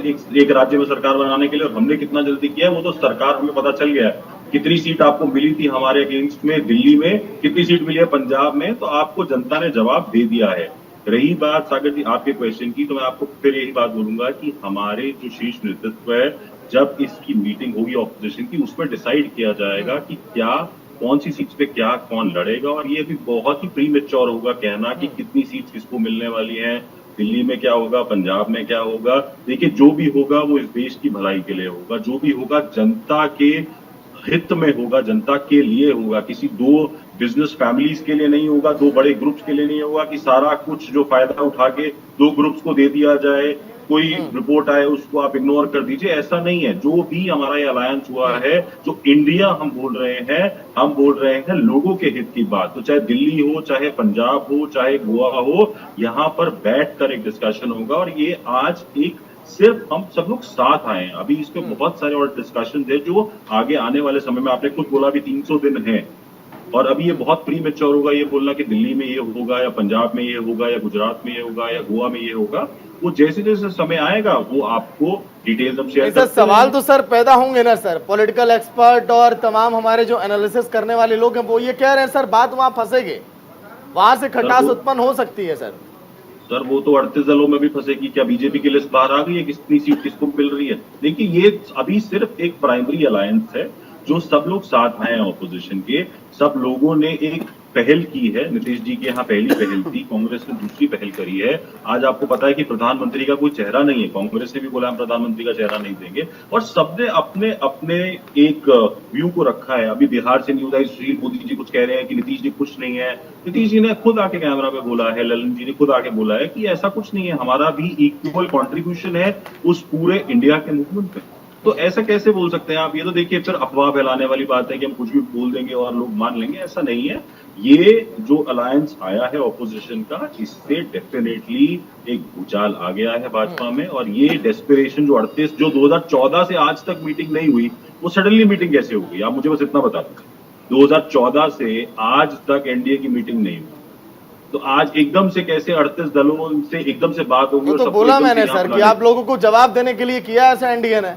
एक राज्य में सरकार बनाने के लिए और हमने कितना जल्दी किया है वो तो सरकार हमें पता चल गया है। कितनी सीट आपको मिली थी हमारे अगेंस्ट में दिल्ली में, कितनी सीट मिली है पंजाब में, तो आपको जनता ने जवाब दे दिया है। रही बात सागर जी आपके क्वेश्चन की, तो मैं आपको फिर यही बात बोलूंगा कि हमारे जो शीर्ष नेतृत्व है, जब इसकी मीटिंग होगी ऑपोजिशन की, उसमें डिसाइड किया जाएगा कि क्या कौन सी सीट पे क्या कौन लड़ेगा। और ये भी बहुत ही प्रीमेच्योर होगा कहना कि कितनी सीट किसको मिलने वाली है, दिल्ली में क्या होगा, पंजाब में क्या होगा। देखिए, जो भी होगा वो इस देश की भलाई के लिए होगा, जो भी होगा जनता के हित में होगा, जनता के लिए होगा, किसी 2 बिजनेस फैमिलीज के लिए नहीं होगा, 2 बड़े ग्रुप्स के लिए नहीं होगा कि सारा कुछ जो फायदा उठा के 2 ग्रुप्स को दे दिया जाए, कोई रिपोर्ट आए उसको आप इग्नोर कर दीजिए, ऐसा नहीं है। जो भी हमारा ये अलायंस हुआ है, जो इंडिया हम बोल रहे हैं, हम बोल रहे हैं लोगों के हित की बात। तो चाहे दिल्ली हो, चाहे पंजाब हो, चाहे गोवा हो, यहाँ पर बैठकर एक डिस्कशन होगा। और ये आज एक सिर्फ हम सब लोग साथ आए हैं, अभी इस पे बहुत सारे और डिस्कशन है जो आगे आने वाले समय में, आपने खुद बोला भी 300 दिन है, और अभी ये बहुत प्री मेच्योर होगा ये बोलना कि दिल्ली में ये होगा या पंजाब में ये होगा या गुजरात में ये होगा या गोवा में ये होगा। वो जैसे जैसे समय आएगा वो आपको डिटेल्स हम शेयर करते हैं। सवाल तो सर पैदा होंगे ना सर, पॉलिटिकल एक्सपर्ट और तमाम हमारे जो एनालिसिस करने वाले लोग हैं वो ये कह रहे हैं सर बात वहां फंसेगी, वहां से खटास उत्पन्न हो सकती है सर। सर वो तो 38 दलों में भी फंसेगी। क्या बीजेपी की लिस्ट बाहर आ गई है कितनी सीट किसको मिल रही है? देखिए, ये अभी सिर्फ एक प्राइमरी अलायंस है जो सब लोग साथ आए हैं ऑपोजिशन के। सब लोगों ने एक पहल की है, नीतीश जी के यहाँ पहली पहल थी, कांग्रेस ने दूसरी पहल करी है। आज आपको पता है कि प्रधानमंत्री का कोई चेहरा नहीं है, कांग्रेस ने भी बोला हम प्रधानमंत्री का चेहरा नहीं देंगे, और सबने अपने अपने एक व्यू को रखा है। अभी बिहार से न्यूज आई, सुशील मोदी जी कुछ कह रहे हैं कि नीतीश जी कुछ नहीं है। नीतीश जी ने खुद आके कैमरा पे बोला है, ललन जी ने खुद आके बोला है कि ऐसा कुछ नहीं है, हमारा भी इक्वल कॉन्ट्रीब्यूशन है उस पूरे इंडिया के मूवमेंट में। तो ऐसा कैसे बोल सकते हैं आप? ये तो देखिए फिर अफवाह फैलाने वाली बात है कि हम कुछ भी बोल देंगे और लोग मान लेंगे, ऐसा नहीं है। ये जो अलायंस आया है ऑपोजिशन का, इससे डेफिनेटली एक भूचाल आ गया है भाजपा में। और ये डेस्पिरेशन जो 38 जो 2014 से आज तक मीटिंग नहीं हुई, वो सडनली मीटिंग कैसे हो गई? आप मुझे बस इतना बता दीजिए। 2014 से आज तक एनडीए की मीटिंग नहीं हुई, तो आज एकदम से कैसे 38 दलों से एकदम से बात होगी? तो बोला मैंने सर कि आप लोगों को जवाब देने के लिए किया ऐसा एनडीए ने।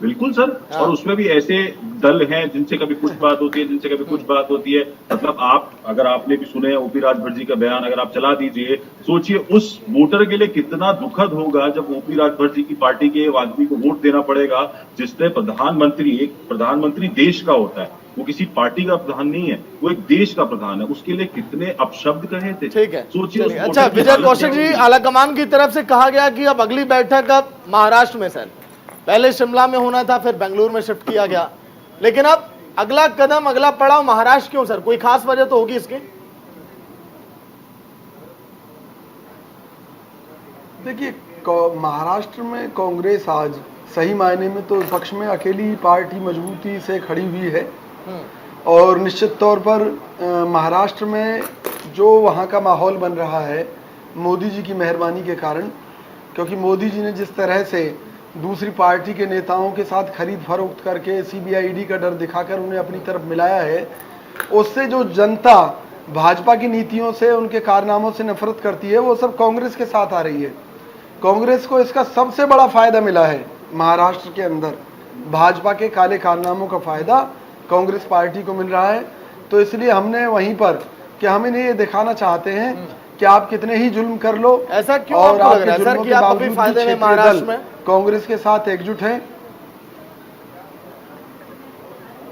बिल्कुल सर, और उसमें भी ऐसे दल हैं जिनसे कभी कुछ बात होती है, जिनसे कभी कुछ बात होती है। मतलब आप, अगर आपने भी सुने ओपी राजभर जी का बयान, अगर आप चला दीजिए, सोचिए उस वोटर के लिए कितना दुखद होगा जब ओपी राजभर जी की पार्टी के आदमी को वोट देना पड़ेगा, जिसने प्रधानमंत्री, एक प्रधानमंत्री देश का होता है, वो किसी पार्टी का प्रधान नहीं है, वो एक देश का प्रधान है, उसके लिए कितने अपशब्द कहे थे। ठीक है, सोचिए। अच्छा, विजय कौशिक जी, आलाकमान की तरफ से कहा गया कि अब अगली बैठक अब महाराष्ट्र में सर, पहले शिमला में होना था, फिर बेंगलुरु में शिफ्ट किया गया, लेकिन अब अगला कदम, अगला पड़ाव महाराष्ट्र क्यों सर? कोई खास वजह तो होगी इसकी? देखिए, महाराष्ट्र में कांग्रेस आज सही मायने में तो विपक्ष में अकेली पार्टी मजबूती से खड़ी हुई है, और निश्चित तौर पर महाराष्ट्र में जो वहाँ का माहौल बन रहा है मोदी जी की मेहरबानी के कारण, क्योंकि मोदी जी ने जिस तरह से दूसरी पार्टी के नेताओं के साथ खरीद फरोख्त करके CBI-ED का डर दिखाकर उन्हें अपनी तरफ मिलाया है, उससे जो जनता भाजपा की नीतियों से, उनके कारनामों से नफरत करती है, वो सब कांग्रेस के साथ आ रही है। कांग्रेस को इसका सबसे बड़ा फायदा मिला है महाराष्ट्र के अंदर, भाजपा के काले कारनामों का फायदा कांग्रेस पार्टी को मिल रहा है। तो इसलिए हमने वहीं पर कि हम इन्हें ये दिखाना चाहते हैं कि आप कितने ही जुल्म कर लो, ऐसा क्यों और आपको लग रहा है आपके सर जुल्मों कि के आप अभी बावजूद फायदे में क्षेत्रीय महाराष्ट्र दल में? कांग्रेस के साथ एकजुट हैं।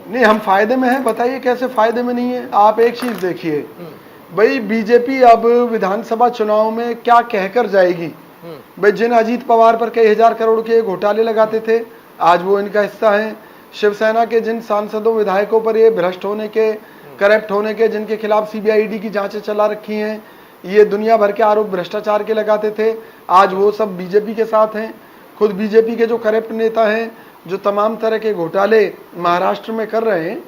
नहीं, हम फायदे में हैं, बताइए कैसे फायदे में नहीं है। आप एक चीज देखिए भाई, बीजेपी अब विधानसभा चुनाव में क्या कहकर जाएगी। भाई जिन अजीत पवार पर कई हजार करोड़ के घोटाले लगाते थे, आज वो इनका हिस्सा है। शिवसेना के जिन सांसदों विधायकों पर ये भ्रष्ट होने के, करप्ट होने के, जिनके खिलाफ CBI-ED की जांचें चला रखी हैं, ये दुनिया भर के आरोप भ्रष्टाचार के लगाते थे, आज वो सब बीजेपी के साथ हैं। खुद बीजेपी के जो करप्ट नेता हैं, जो तमाम तरह के घोटाले महाराष्ट्र में कर रहे हैं,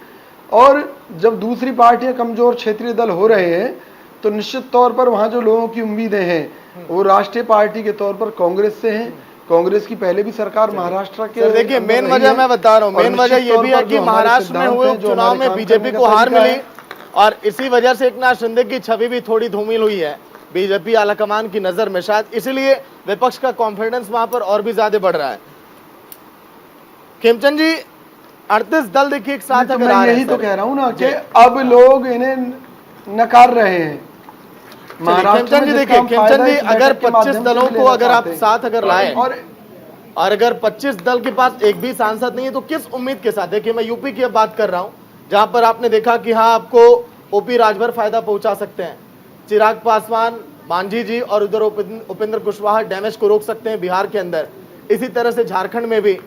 और जब दूसरी पार्टियां कमजोर क्षेत्रीय दल हो रहे हैं, तो निश्चित तौर पर वहां जो लोगों की उम्मीदें हैं वो राष्ट्रीय पार्टी के तौर पर कांग्रेस से हैं। कांग्रेस की पहले भी सरकार महाराष्ट्र के, देखिए मेन वजह मैं बता रहा हूँ, मेन वजह ये भी है कि महाराष्ट्र में हुए उपचुनाव में बीजेपी को हार मिली, और इसी वजह से एकनाथ शिंदे की छवि भी थोड़ी धूमिल हुई है बीजेपी आलाकमान की नजर में। शायद इसीलिए विपक्ष का कॉन्फिडेंस वहां पर और भी ज्यादा बढ़ रहा है। खेमचंद जी, 38 दल देखिए एक साथ अगर आ रहे हैं, यही तो कह रहा हूँ ना कि अब लोग इन्हें नकार रहे हैं। खेमचंद जी देखिए, खेमचंद जी अगर 25 दलों को अगर आप साथ अगर लाए, और अगर 25 दल के पास एक भी सांसद नहीं है, तो किस उम्मीद के साथ? देखिए मैं यूपी की बात कर रहा हूं, जहां पर आपने देखा कि हाँ आपको ओपी राजभर फायदा पहुंचा सकते हैं, चिराग पासवान, मांझी जी, और उधर उपेंद्र कुशवाहा डैमेज को रोक सकते हैं बिहार के अंदर, इसी तरह से झारखंड में भी।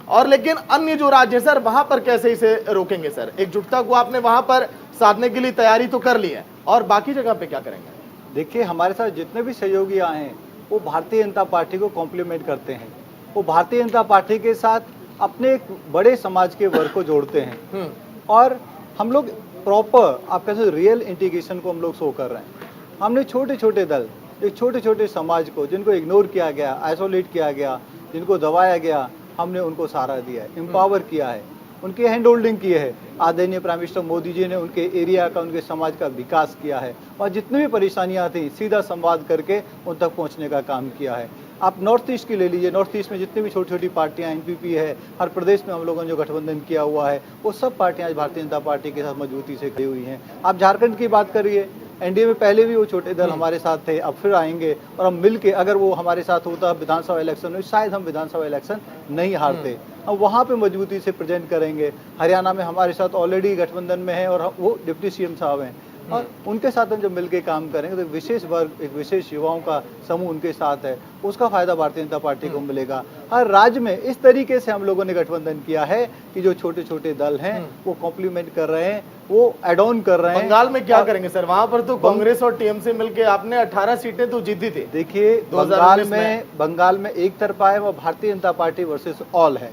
और लेकिन अन्य जो राज्य सर, वहां पर कैसे इसे रोकेंगे सर? एकजुटता को आपने वहां पर साधने के लिए तैयारी तो कर ली है, और बाकी जगह पे क्या करेंगे? देखिए हमारे साथ जितने भी सहयोगी आए हैं वो भारतीय जनता पार्टी को कॉम्प्लीमेंट करते हैं, वो भारतीय जनता पार्टी के साथ अपने एक बड़े समाज के वर्ग को जोड़ते हैं, और हम लोग प्रॉपर आप कैसे रियल इंटीग्रेशन को हम लोग शो कर रहे हैं। हमने छोटे छोटे दल, एक छोटे छोटे समाज को जिनको इग्नोर किया गया, आइसोलेट किया गया, जिनको दबाया गया, हमने उनको सहारा दिया है, एम्पावर किया है, उनकी हैंड होल्डिंग की है। आदरणीय प्राइम मिनिस्टर मोदी जी ने उनके एरिया का, उनके समाज का विकास किया है, और जितनी भी परेशानियां थी सीधा संवाद करके उन तक पहुंचने का काम किया है। आप नॉर्थ ईस्ट की ले लीजिए, नॉर्थ ईस्ट में जितनी भी छोटी छोटी पार्टियां, NPP है, हर प्रदेश में हम लोगों ने जो गठबंधन किया हुआ है, वो सब पार्टियां आज भारतीय जनता पार्टी के साथ मजबूती से खड़ी हुई हैं। आप झारखंड की बात करिए, NDA में पहले भी वो छोटे दल हमारे साथ थे, अब फिर आएंगे, और हम मिल के अगर वो हमारे साथ होता विधानसभा इलेक्शन में, शायद हम विधानसभा इलेक्शन नहीं हारते। हम वहाँ पे मजबूती से प्रेजेंट करेंगे। हरियाणा में हमारे साथ ऑलरेडी गठबंधन में है, और वो डिप्टी CM साहब हैं, और उनके साथ हम जब मिलकर काम करेंगे तो विशेष वर्ग, एक विशेष युवाओं का समूह उनके साथ है, उसका फायदा भारतीय जनता पार्टी को मिलेगा। हर राज्य में इस तरीके से हम लोगों ने गठबंधन किया है कि जो छोटे छोटे दल हैं वो कॉम्प्लीमेंट कर रहे हैं, वो एड ऑन कर रहे हैं। बंगाल में क्या करेंगे सर? वहां पर तो कांग्रेस और TMC मिलकर आपने 18 सीटें तो जीती थी। देखिए बंगाल में एक तरफा है, वो Bharatiya Janata party versus all है।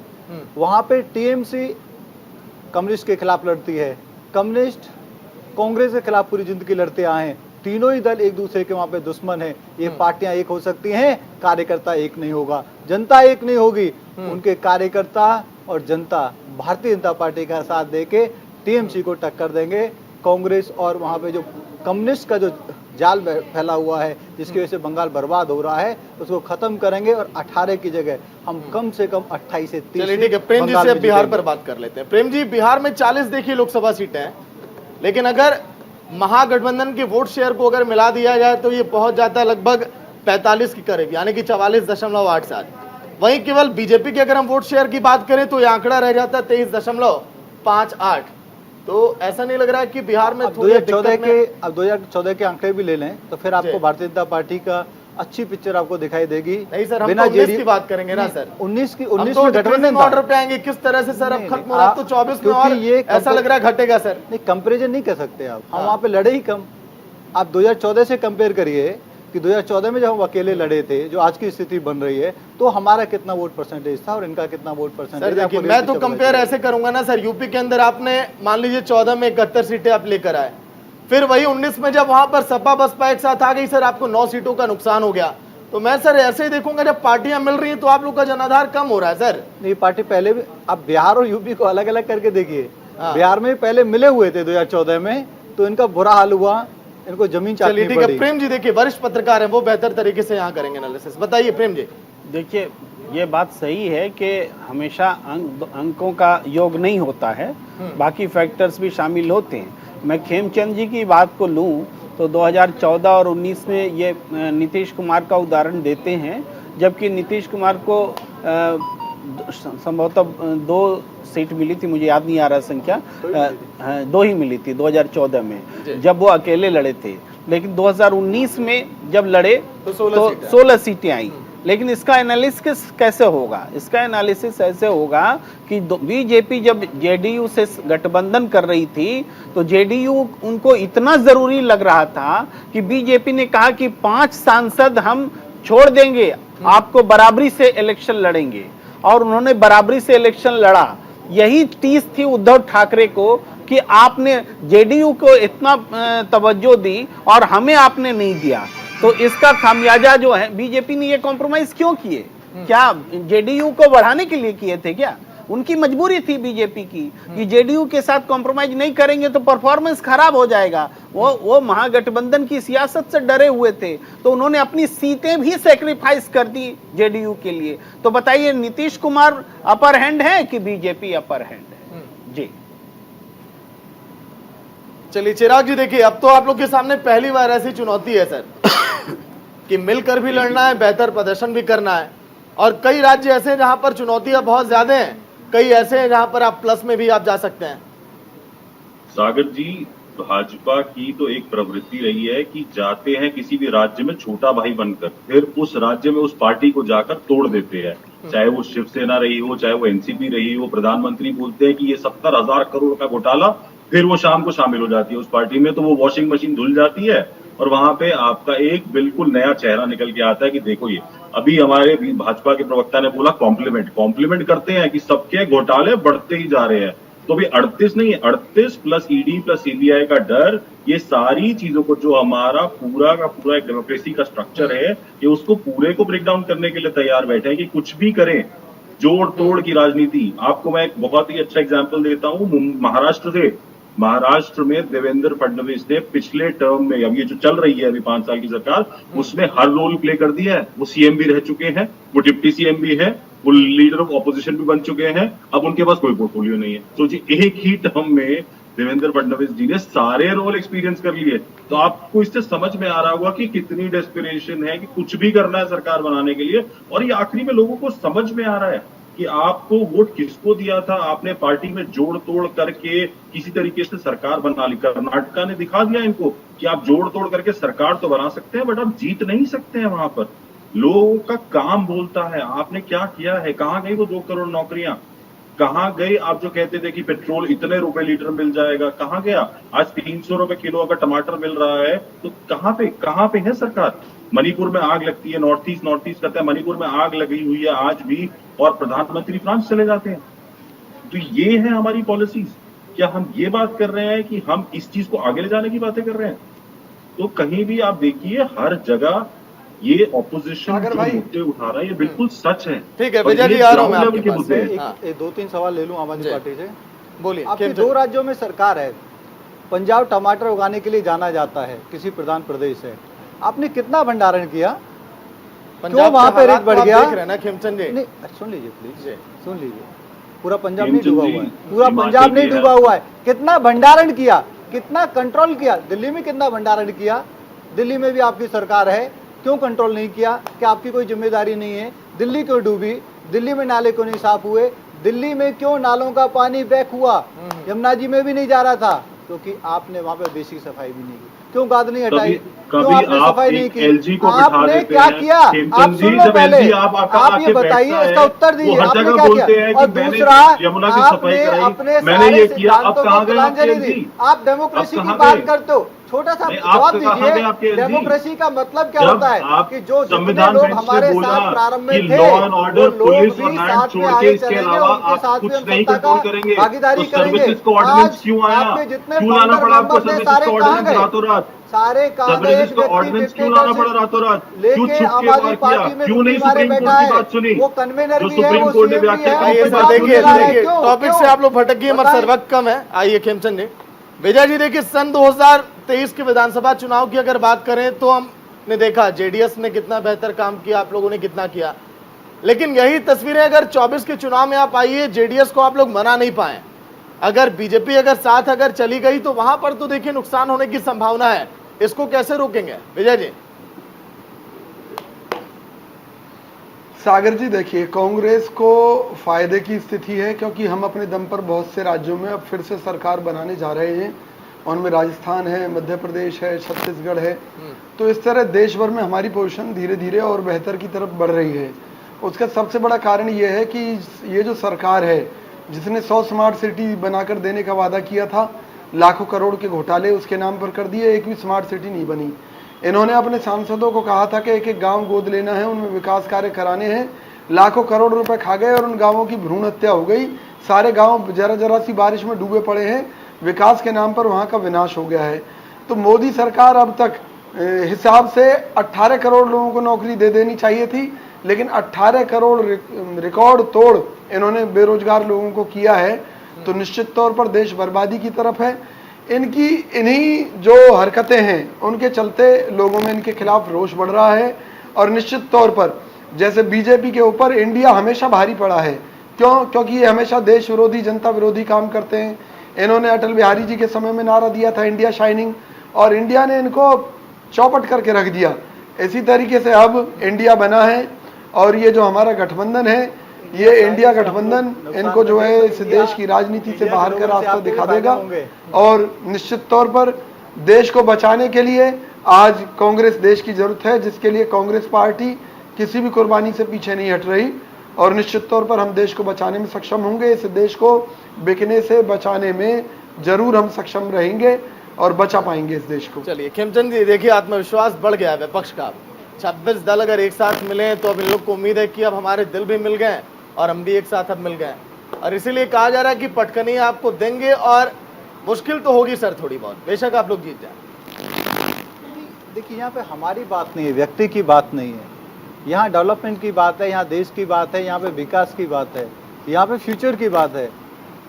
वहां पे TMC कम्युनिस्ट के खिलाफ लड़ती है, कम्युनिस्ट कांग्रेस के खिलाफ पूरी जिंदगी लड़ते आए हैं। तीनों ही दल एक दूसरे के वहां पे दुश्मन है। ये पार्टियां एक हो सकती हैं, कार्यकर्ता एक नहीं होगा, जनता एक नहीं होगी। उनके कार्यकर्ता और जनता भारतीय जनता पार्टी का साथ देके TMC को टक्कर देंगे। कांग्रेस और वहां पे जो कम्युनिस्ट का जो जाल फैला हुआ है, जिसकी वजह से बंगाल बर्बाद हो रहा है, उसको खत्म करेंगे, और 18 की जगह हम कम से कम 28 से 30। चलिए ठीक है, प्रेम जी से बिहार पर बात कर लेते हैं। प्रेम जी, बिहार में 40 देखिए लोकसभा सीटें हैं, लेकिन अगर महागठबंधन के वोट शेयर को अगर मिला दिया जाए तो ये पहुंच जाता है लगभग 45 के करीब, यानी कि 44.87। वहीं केवल बीजेपी के अगर हम वोट शेयर की बात करें तो ये आंकड़ा रह जाता है 23.58। तो ऐसा नहीं लग रहा है कि बिहार में 2014 के आंकड़े भी ले लें तो फिर आपको भारतीय जनता पार्टी का अच्छी पिक्चर आपको दिखाई देगी। नहीं सर, हम तो 19 की बात करेंगे ना सर। 19 में गठबंधन ऑर्डर पे आएंगे किस तरह से सर? अब खत्म हो रहा है तो 24 में और ये ऐसा लग रहा है घटेगा सर। नहीं, कंपेरिजन नहीं कर सकते आप, हम वहाँ पे लड़े ही कम। आप 2014 से कंपेयर करिए कि 2014 में जब हम अकेले लड़े थे, जो आज की स्थिति बन रही है, तो हमारा कितना वोट परसेंटेज था और इनका कितना वोट सर परसेंटेज। देखिए, मैं तो कंपेयर ऐसे करूंगा ना सर, यूपी के अंदर आपने मान लीजिए 14 में 71 सीटें आप लेकर आए, फिर वही 19 में जब वहां पर सपा बसपा एक साथ आ गई सर, आपको 9 सीटों का नुकसान हो गया। तो मैं सर ऐसे ही देखूंगा, जब पार्टियां मिल रही हैं तो आप लोग का जनाधार कम हो रहा है सर। नहीं, पार्टी पहले भी, आप बिहार और यूपी को अलग अलग करके देखिए, हाँ। बिहार में पहले मिले हुए थे 2014 में, तो इनका बुरा हाल हुआ, इनको जमीन चलिए चाटनी ठीक है, पड़ी। प्रेम जी देखिए वरिष्ठ पत्रकार हैं, वो बेहतर तरीके से यहाँ करेंगे एनालिसिस। बताइए प्रेम जी। देखिए, ये बात सही है कि हमेशा अंकों का योग नहीं होता है, बाकी फैक्टर्स भी शामिल होते हैं। मैं खेमचंद जी की बात को लूं तो 2014 और 19 में ये नीतीश कुमार का उदाहरण देते हैं, जबकि नीतीश कुमार को संभवतः 2 सीट मिली थी, मुझे याद नहीं आ रहा संख्या, 2 ही मिली थी 2014 में जब वो अकेले लड़े थे। लेकिन 2019 में जब लड़े तो 16 सीटें आई। लेकिन इसका एनालिसिस कैसे होगा? इसका एनालिसिस ऐसे होगा कि बीजेपी जब जेडीयू से गठबंधन कर रही थी तो जेडीयू उनको इतना जरूरी लग रहा था कि बीजेपी ने कहा कि 5 सांसद हम छोड़ देंगे, आपको बराबरी से इलेक्शन लड़ेंगे, और उन्होंने बराबरी से इलेक्शन लड़ा। यही टीस थी उद्धव ठाकरे को कि आपने जेडीयू को इतना तवज्जो दी और हमें आपने नहीं दिया। तो इसका खामियाजा जो है, बीजेपी ने ये कॉम्प्रोमाइज क्यों किए? क्या जेडीयू को बढ़ाने के लिए किए थे क्या? उनकी मजबूरी थी बीजेपी की कि जेडीयू के साथ कॉम्प्रोमाइज नहीं करेंगे तो परफॉर्मेंस खराब हो जाएगा। वो महागठबंधन की सियासत से डरे हुए थे, तो उन्होंने अपनी सीटें भी सेक्रीफाइस कर दी जेडीयू के लिए। तो बताइए, नीतीश कुमार अपर हैंड है कि बीजेपी अपर हैंड है? जी चलिए चिराग जी देखिए, अब तो आप लोग के सामने पहली बार ऐसी चुनौती है सर कि मिलकर भी लड़ना है, बेहतर प्रदर्शन भी करना है, और कई राज्य ऐसे हैं जहां पर चुनौतियां बहुत ज्यादा हैं, कई ऐसे हैं जहां पर आप प्लस में भी आप जा सकते हैं। सागर जी, भाजपा की तो एक प्रवृत्ति रही है कि जाते हैं किसी भी राज्य में छोटा भाई बनकर, फिर उस राज्य में उस पार्टी को जाकर तोड़ देते हैं, चाहे वो शिवसेना रही हो, चाहे वो एनसीपी रही हो। प्रधानमंत्री बोलते हैं कि ये 70,000 करोड़ का घोटाला, फिर वो शाम को शामिल हो जाती है उस पार्टी में, तो वो वॉशिंग मशीन धुल जाती है और वहां पे आपका एक बिल्कुल नया चेहरा निकल के आता है कि देखो ये अभी हमारे भाजपा के प्रवक्ता ने बोला कॉम्प्लीमेंट करते हैं कि सबके घोटाले बढ़ते ही जा रहे हैं। तो भी 38 नहीं, 38 प्लस ईडी प्लस सीबीआई का डर, ये सारी चीजों को, जो हमारा पूरा का पूरा एक डेमोक्रेसी का स्ट्रक्चर है, ये उसको पूरे को ब्रेक डाउन करने के लिए तैयार बैठे हैं कि कुछ भी करें, जोड़ तोड़ की राजनीति। आपको मैं एक बहुत ही अच्छा एग्जाम्पल देता हूँ महाराष्ट्र में देवेंद्र फडणवीस ने पिछले टर्म में, अब ये जो चल रही है अभी 5 साल की सरकार, उसमें हर रोल प्ले कर दिया है। वो सीएम भी रह चुके हैं, वो डिप्टी सीएम भी है, वो लीडर ऑफ ऑपोजिशन भी बन चुके हैं, अब उनके पास कोई पोर्टफोलियो नहीं है। तो जी एक ही टर्म में देवेंद्र फडणवीस जी ने सारे रोल एक्सपीरियंस कर लिए। तो आपको इससे समझ में आ रहा होगा कि कितनी डेस्पिरेशन है कि कुछ भी करना है सरकार बनाने के लिए। और ये आखिरी में लोगों को समझ में आ रहा है कि आपको वोट किसको दिया था, आपने पार्टी में जोड़ तोड़ करके किसी तरीके से सरकार बना ली। कर्नाटका ने दिखा दिया इनको कि आप जोड़ तोड़ करके सरकार तो बना सकते हैं, बट आप जीत नहीं सकते हैं। वहां पर लोगों का काम बोलता है। आपने क्या किया है? कहां गई वो 2 करोड़ नौकरियां? कहां गए आप जो कहते थे कि पेट्रोल इतने रुपए लीटर मिल जाएगा? कहां गया? आज 300 रुपए किलो अगर टमाटर मिल रहा है तो कहां पे है सरकार? मणिपुर में आग लगती है, नॉर्थ ईस्ट करता है, मणिपुर में आग लगी हुई है आज भी, और प्रधानमंत्री फ्रांस चले जाते हैं। तो ये है हमारी पॉलिसीज। क्या हम ये बात कर रहे हैं कि हम इस चीज को आगे ले जाने की बातें कर रहे हैं? तो कहीं भी आप देखिए, हर जगह ये ऑपोजिशन जो मुद्दे उठा रहा है, ये बिल्कुल सच है। ठीक है विजय जी, आ रहा हूं मैं आपके पास। से 2-3 सवाल ले लूं आम आदमी पार्टी से। बोलिए। आपके 2 राज्यों में सरकार है, पंजाब टमाटर उगाने के लिए जाना जाता है, किसी प्रधान प्रदेश है, आपने कितना भंडारण किया? क्यों वहां पे रेट बढ़ गया? देख रहे हैं ना खेमचंद जी? नहीं, सुन लीजिए प्लीज, सुन लीजिए। पूरा पंजाब नहीं डूबा हुआ है, पूरा पंजाब नहीं डूबा हुआ है। कितना भंडारण किया, कितना कंट्रोल किया? दिल्ली में कितना भंडारण किया? दिल्ली में भी आपकी सरकार है, क्यों कंट्रोल नहीं किया? क्या आपकी कोई जिम्मेदारी नहीं है? दिल्ली क्यों डूबी? दिल्ली में नाले क्यों नहीं साफ हुए? दिल्ली में क्यों नालों का पानी बैक हुआ? यमुना जी में भी नहीं जा रहा था, क्योंकि आपने वहां पे बेसिक सफाई भी नहीं की। क्यों गाद नहीं हटाई? क्यों आपने सफाई नहीं की? आपने क्या किया? आप सुन लो पहले, आप ये बताइए, इसका उत्तर दीजिए, आपने क्या किया? और दूसरा, आपने अपने सारे सिद्धांतों को तिलांजलि दी। आप डेमोक्रेसी की बात करते हो, छोटा सा नहीं, जवाब आप कहाँ गए आपके दीजिए, एलजी? डेमोक्रेसी का मतलब क्या जब होता है आप कि जो जितने संविधान लोग बेंच से हमारे बोला साथ प्रारंभ कि में थे लॉ एंड ऑर्डर, वो लोग पुलिस और भी लैंड साथ में छोड़ के आगे इसके चलेंगे, अलावा उनके आप साथ कुछ में हम नहीं सत्ता कंट्रोल का करेंगे। भागीदारी तो करेंगे। सर्विसेज का ऑर्डिनेंस आज क्यों आया, आपने जितने क्यों लाना फाउंडर पड़ा आपको मेंबर थे सर्विसेज सारे का कहाँ ऑर्डिनेंस गए, रातों रात? सारे कहाँ गए? सर्विसेज एक का व्यक्ति ऑर्डिनेंस क्यों लाना पड़ा डिक्टेटरशिप रातों रात? क्यों लेके छुप आम के आदमी वार किया? पार्टी में क्यों नहीं छुट्टी मारे सुप्रीम बैठा कोर्ट की है, बात सुनी? वो कन्वेनर जो भी है, सुप्रीम वो कोर्ट ने सीएम भी व्याख्या है, की, वो आइए सर, पंजाब देखिए चला रहा है। देखिए क्यों? टॉपिक से क्यों? आप लोग भटक गए, हमारा सर वक्त कम है। आइए खेमचंद जी, विजय जी देखिए, सन 2023 के विधानसभा चुनाव की अगर बात करें तो हमने देखा जेडीएस ने कितना बेहतर काम किया, आप लोगों ने कितना किया, लेकिन यही तस्वीरें अगर 24 के चुनाव में आप आइए, जेडीएस को आप लोग मना नहीं पाए। अगर बीजेपी अगर साथ अगर चली गई तो वहां पर तो देखिए नुकसान होने की संभावना है, इसको कैसे रोकेंगे विजय जी? सागर जी देखिए, कांग्रेस को फायदे की स्थिति है क्योंकि हम अपने दम पर बहुत से राज्यों में अब फिर से सरकार बनाने जा रहे हैं। उनमें राजस्थान है, मध्य प्रदेश है, छत्तीसगढ़ है। तो इस तरह देश भर में हमारी पोजीशन धीरे धीरे और बेहतर की तरफ बढ़ रही है। उसका सबसे बड़ा कारण ये है कि ये जो सरकार है जिसने 100 स्मार्ट सिटी बनाकर देने का वादा किया था, लाखों करोड़ के घोटाले उसके नाम पर कर दिए, एक भी स्मार्ट सिटी नहीं बनी। इन्होंने अपने सांसदों को कहा था कि एक एक गांव गोद लेना है, उनमें विकास कार्य कराने हैं, लाखों करोड़ रुपए खा गए और उन गांवों की भ्रूण हत्या हो गई। सारे गांव जरा जरा सी बारिश में डूबे पड़े हैं, विकास के नाम पर वहां का विनाश हो गया है। तो मोदी सरकार अब तक हिसाब से 18 करोड़ लोगों को नौकरी दे देनी चाहिए थी, लेकिन 18 करोड़ रिकॉर्ड तोड़ इन्होंने बेरोजगार लोगों को किया है। तो निश्चित तौर पर देश बर्बादी की तरफ है। इनकी इन्हीं जो हरकतें हैं उनके चलते लोगों में इनके खिलाफ रोष बढ़ रहा है। और निश्चित तौर पर जैसे बीजेपी के ऊपर इंडिया हमेशा भारी पड़ा है। क्यों? क्योंकि ये हमेशा देश विरोधी, जनता विरोधी काम करते हैं। इन्होंने अटल बिहारी जी के समय में नारा दिया था इंडिया शाइनिंग, और इंडिया ने इनको चौपट करके रख दिया। इसी तरीके से अब इंडिया बना है और ये जो हमारा गठबंधन है, ये इंडिया गठबंधन इनको जो है इस देश की राजनीति से बाहर का रास्ता दिखा देगा। और निश्चित तौर पर देश को बचाने के लिए आज कांग्रेस देश की जरूरत है, जिसके लिए कांग्रेस पार्टी किसी भी कुर्बानी से पीछे नहीं हट रही। और निश्चित तौर पर हम देश को बचाने में सक्षम होंगे। इस देश को बिकने से बचाने में जरूर हम सक्षम रहेंगे और बचा पाएंगे इस देश को। चलिए खेमचंद जी देखिए, आत्मविश्वास बढ़ गया है विपक्ष का। 26 दल अगर एक साथ मिले तो अब इन लोग को उम्मीद है कि अब हमारे दिल भी मिल गए और हम भी एक साथ अब मिल गए, और इसीलिए कहा जा रहा है कि पटकनी आपको देंगे और मुश्किल तो होगी सर थोड़ी बहुत, बेशक आप लोग जीत जाए। देखिए, यहाँ पे हमारी बात नहीं है, व्यक्ति की बात नहीं है, यहाँ डेवलपमेंट की बात है, यहाँ देश की बात है, यहाँ पे विकास की बात है, यहाँ पे फ्यूचर की बात है।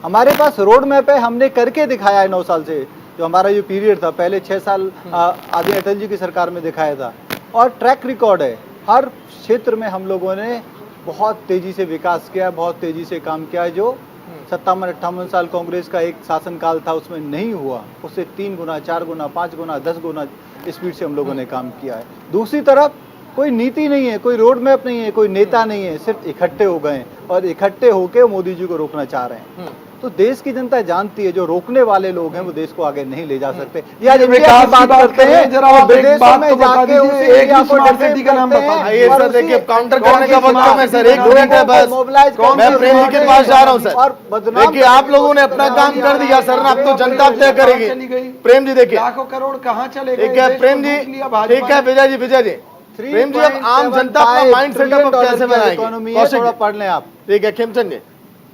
हमारे पास रोड मैप है, हमने करके दिखाया है 9 साल से। जो हमारा जो पीरियड था, पहले 6 साल आदि अटल जी की सरकार में दिखाया था, और ट्रैक रिकॉर्ड है। हर क्षेत्र में हम लोगों ने बहुत तेजी से विकास किया, बहुत तेजी से काम किया। जो 57-58 साल कांग्रेस का एक शासनकाल था उसमें नहीं हुआ, उससे 3 गुना, 4 गुना, 5 गुना, 10 गुना स्पीड से हम लोगों ने काम किया है। दूसरी तरफ कोई नीति नहीं है, कोई रोड मैप नहीं है, कोई नेता नहीं है, सिर्फ इकट्ठे हो गए और इकट्ठे होकर मोदी जी को रोकना चाह रहे हैं। तो देश की जनता जानती है, जो रोकने वाले लोग हैं वो देश को आगे नहीं ले जा सकते। या इंडिया की बात करते हैं, जरा आप एक विदेशों बात में तो बता जाके उस दीजिए, एक एरिया भी को स्मार्ट डिफेंड सिटी का नाम करते बता हैं। आइए और सर उसी देखिए, काउंटर कौन करने का सी वक्त कम है सर, 1 मिनट है बस। मोबिलाइज मैं प्रेम जी के पास जा रहा हूँ सर। और बदनाम देखिए आप लोगों ने अपना काम कर दिया सर, अब तो जनता तय करेगी। प्रेम जी देखिए, लाखों करोड़ कहाँ चले गए? ठीक है प्रेम जी, ठीक है विजय जी, विजय जी प्रेम जी, अब आम जनता अपना माइंड सेटअप कैसे बनाएगी? कौशिक थोड़ा पढ़ लें आप। ठीक है खेमचंद जी,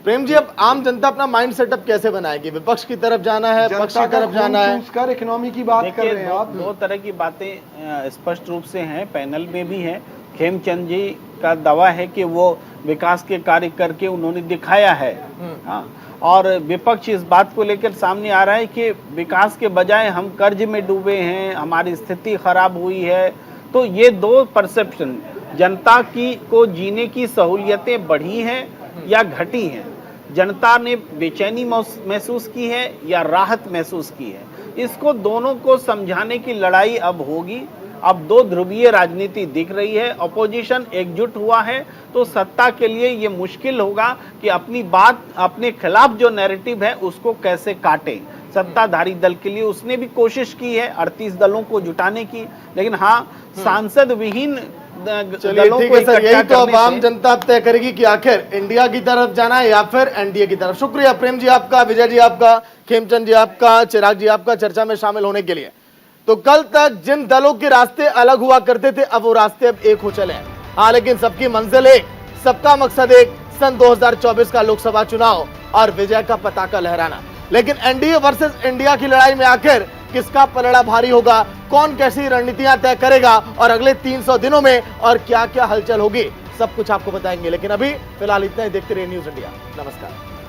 प्रेम जी अब आम जनता अपना माइंड सेटअप कैसे बनाएगी? विपक्ष की तरफ जाना है, पक्ष की तरफ जाना है? कर इकोनॉमी की बात कर देखिए, रहे हैं आप। दो तरह की बातें स्पष्ट रूप से हैं, पैनल में भी हैं। खेमचंद जी का दावा है कि वो विकास के कार्य करके उन्होंने दिखाया है, हाँ, और विपक्ष इस बात को लेकर सामने आ रहा है कि विकास के बजाय हम कर्ज में डूबे हैं, हमारी स्थिति खराब हुई है। तो ये दो परसेप्शन, जनता की को जीने की सहूलियतें बढ़ी हैं या घटी हैं, जनता ने बेचैनी महसूस की है या राहत महसूस की है, इसको दोनों को समझाने की लड़ाई अब होगी। अब 2 ध्रुवीय राजनीति दिख रही है, अपोजिशन एकजुट हुआ है, तो सत्ता के लिए ये मुश्किल होगा कि अपनी बात, अपने खिलाफ जो नैरेटिव है उसको कैसे काटे। सत्ताधारी दल के लिए उसने भी कोशिश की है 38 दलों को जुटाने की, लेकिन हाँ, सांसद विहीन चलिए ठीक है सर, यही तो अब आम जनता तय करेगी कि आखिर इंडिया की तरफ जाना है या फिर एनडीए की तरफ। शुक्रिया प्रेम जी आपका, विजय जी आपका, खेमचंद जी आपका, चिराग जी आपका चर्चा में शामिल होने के लिए। तो कल तक जिन दलों के रास्ते अलग हुआ करते थे, अब वो रास्ते अब एक हो चले हैं। हाँ, लेकिन सबकी मंजिल एक, सबका मकसद एक, सन 2024 का लोकसभा चुनाव और विजय का पताका लहराना। लेकिन एनडीए वर्सेस इंडिया की लड़ाई में आखिर किसका पलड़ा भारी होगा, कौन कैसी रणनीतियां तय करेगा और अगले 300 दिनों में और क्या क्या हलचल होगी, सब कुछ आपको बताएंगे। लेकिन अभी फिलहाल इतना ही। देखते रहिए न्यूज़ इंडिया। नमस्कार।